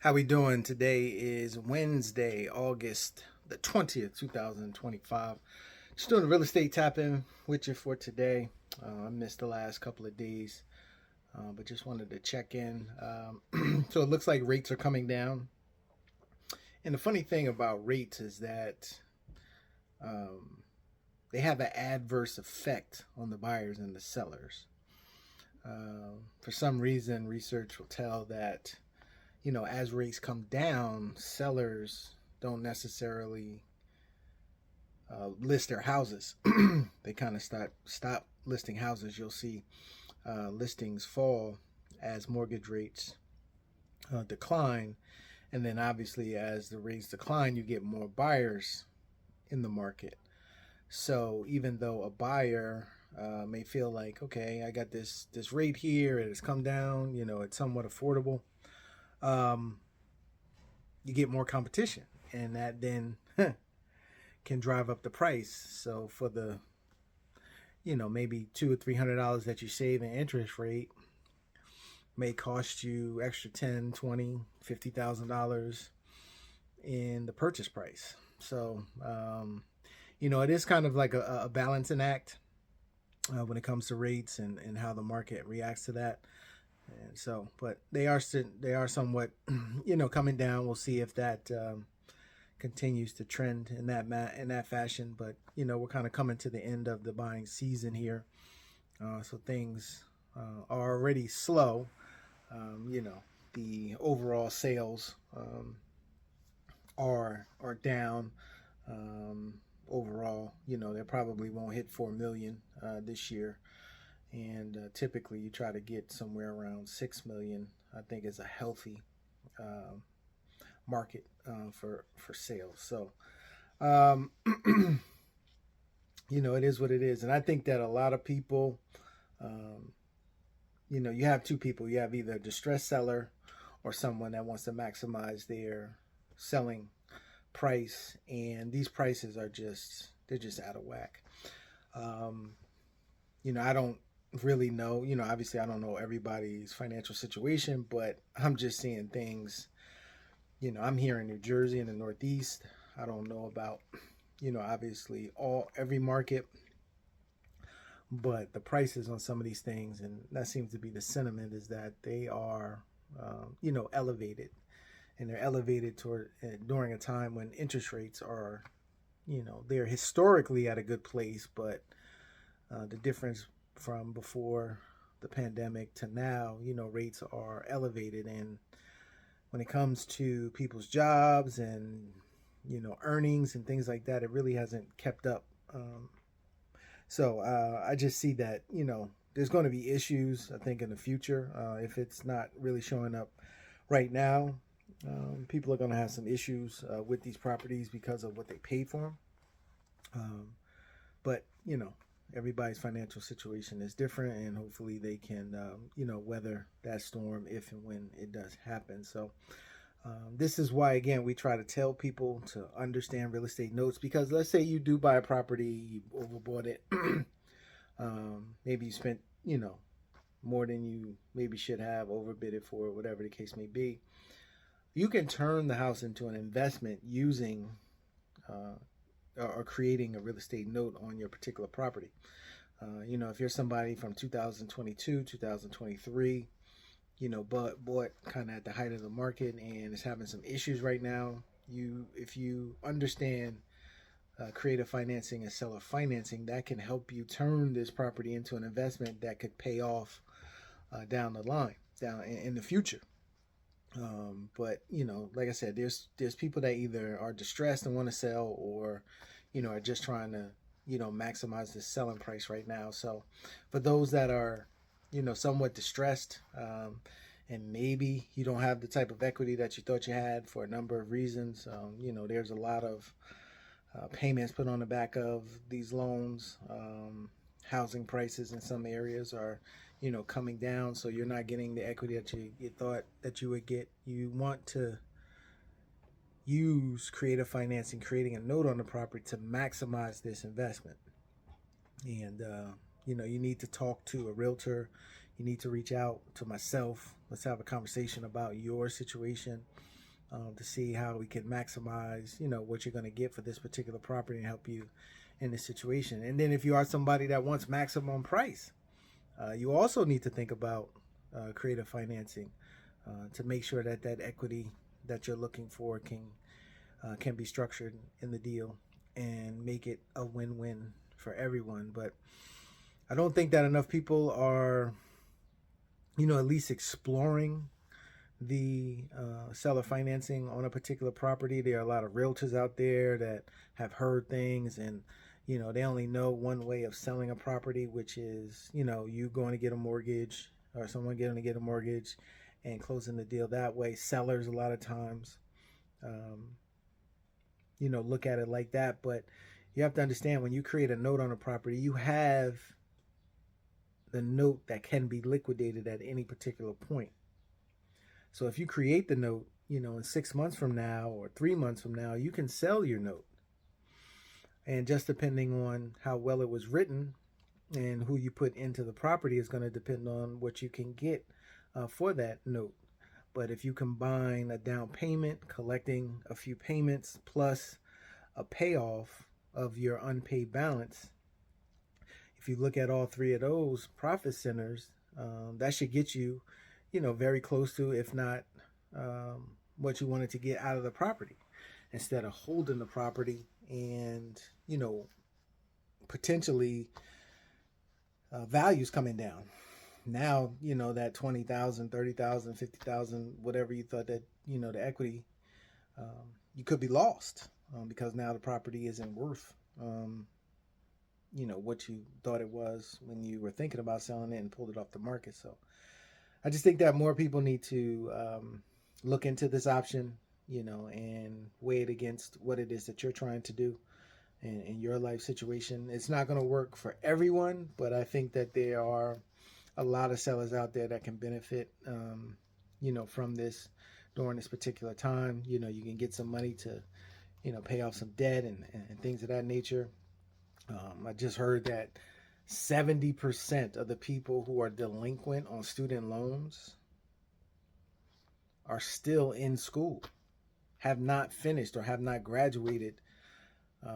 How we doing? Today is Wednesday, August the 20th, 2025. Just doing a real estate tap-in with you for today. I missed the last couple of days, but just wanted to check in. So it looks like rates are coming down. And the funny thing about rates is that um, they have an adverse effect on the buyers and the sellers. For some reason, research will tell that as rates come down, sellers don't necessarily list their houses. They kind of stop listing houses. You'll see listings fall as mortgage rates decline, and then obviously as the rates decline, you get more buyers in the market. So even though a buyer may feel like, okay, I got this rate here, it has come down, it's somewhat affordable. Um, you get more competition, and that then can drive up the price. So for the maybe $200 or $300 that you save in interest rate may cost you extra 10, 20, $50,000 in the purchase price. So it is kind of like a balancing act when it comes to rates and how the market reacts to that. And so, but they are somewhat, coming down. We'll see if that continues to trend in that fashion. But we're kind of coming to the end of the buying season here, so things are already slow. The overall sales are down. Overall, they probably won't hit 4 million this year. And typically you try to get somewhere around 6 million. I think is a healthy market for sales. So it is what it is. And I think that a lot of people, you have two people. You have either a distressed seller or someone that wants to maximize their selling price, and these prices are they're just out of whack. I don't really know, obviously I don't know everybody's financial situation, but I'm just seeing things. I'm here in New Jersey in the Northeast. I don't know about obviously every market, but the prices on some of these things, and that seems to be the sentiment, is that they are elevated, and they're elevated toward during a time when interest rates are they're historically at a good place, but the difference from before the pandemic to now, rates are elevated. And when it comes to people's jobs and, earnings and things like that, it really hasn't kept up. So I just see that, there's going to be issues, I think, in the future. If it's not really showing up right now, people are going to have some issues with these properties because of what they paid for them. But, everybody's financial situation is different, and hopefully they can, weather that storm if and when it does happen. So this is why, again, we try to tell people to understand real estate notes, because let's say you do buy a property, you overbought it, maybe you spent, more than you maybe should have, overbid it for, whatever the case may be. You can turn the house into an investment using or creating a real estate note on your particular property. If you're somebody from 2022, 2023, bought kind of at the height of the market and is having some issues right now, if you understand creative financing and seller financing, that can help you turn this property into an investment that could pay off down the line, down in the future. But like I said, there's people that either are distressed and want to sell, or are just trying to maximize the selling price right now. So for those that are somewhat distressed, and maybe you don't have the type of equity that you thought you had for a number of reasons, there's a lot of payments put on the back of these loans. Housing prices in some areas are coming down, so you're not getting the equity that you thought that you would get. You want to use creative financing, creating a note on the property, to maximize this investment. And you need to talk to a realtor. You need to reach out to myself. Let's have a conversation about your situation. to see how we can maximize, what you're going to get for this particular property and help you in this situation. And then if you are somebody that wants maximum price, you also need to think about creative financing to make sure that that equity that you're looking for can be structured in the deal and make it a win-win for everyone. But I don't think that enough people are, at least exploring the seller financing on a particular property. There are a lot of realtors out there that have heard things, and they only know one way of selling a property, which is you going to get a mortgage or someone going to get a mortgage and closing the deal that way. Sellers a lot of times look at it like that, but you have to understand, when you create a note on a property, you have the note that can be liquidated at any particular point. So if you create the note, in 6 months from now or 3 months from now, you can sell your note. And just depending on how well it was written and who you put into the property is going to depend on what you can get for that note. But if you combine a down payment, collecting a few payments, plus a payoff of your unpaid balance, if you look at all three of those profit centers, that should get you, very close to, if not what you wanted to get out of the property, instead of holding the property and, potentially values coming down. Now, that 20,000, 30,000, 50,000, whatever you thought that, the equity, you could be lost because now the property isn't worth, what you thought it was when you were thinking about selling it and pulled it off the market. So I just think that more people need to look into this option, and weigh it against what it is that you're trying to do in your life situation. It's not going to work for everyone, but I think that there are a lot of sellers out there that can benefit, from this during this particular time. You can get some money to, pay off some debt and things of that nature. I just heard that 70% of the people who are delinquent on student loans are still in school, have not finished or have not graduated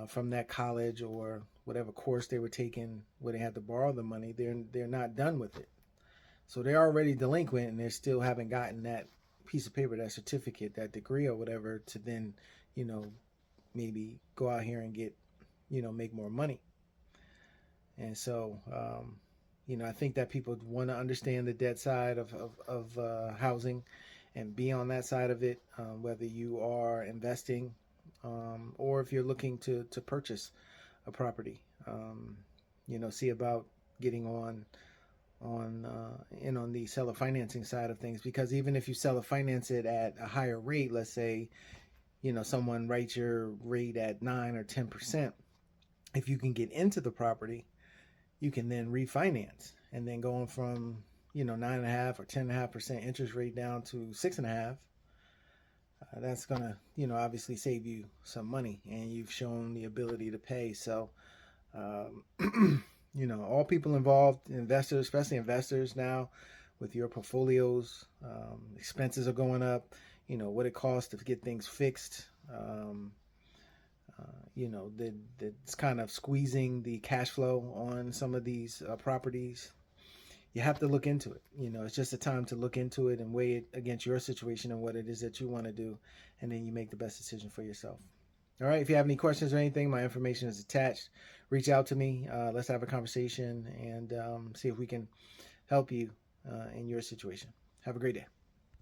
from that college or whatever course they were taking where they had to borrow the money. They're not done with it. So they're already delinquent and they still haven't gotten that piece of paper, that certificate, that degree or whatever to then, maybe go out here and get, make more money. And so, I think that people want to understand the debt side of housing and be on that side of it, whether you are investing or if you're looking to purchase a property. See about getting on the seller financing side of things, because even if you seller finance it at a higher rate, let's say, someone writes your rate at 9 or 10%, if you can get into the property, you can then refinance, and then going from 9.5 or 10.5% interest rate down to 6.5. That's gonna obviously save you some money, and you've shown the ability to pay. So all people involved, investors, especially investors now, with your portfolios, expenses are going up. What it costs to get things fixed. That's kind of squeezing the cash flow on some of these properties. You have to look into it. It's just a time to look into it and weigh it against your situation and what it is that you want to do, and then you make the best decision for yourself. All right. If you have any questions or anything, my information is attached. Reach out to me. Let's have a conversation and see if we can help you in your situation. Have a great day.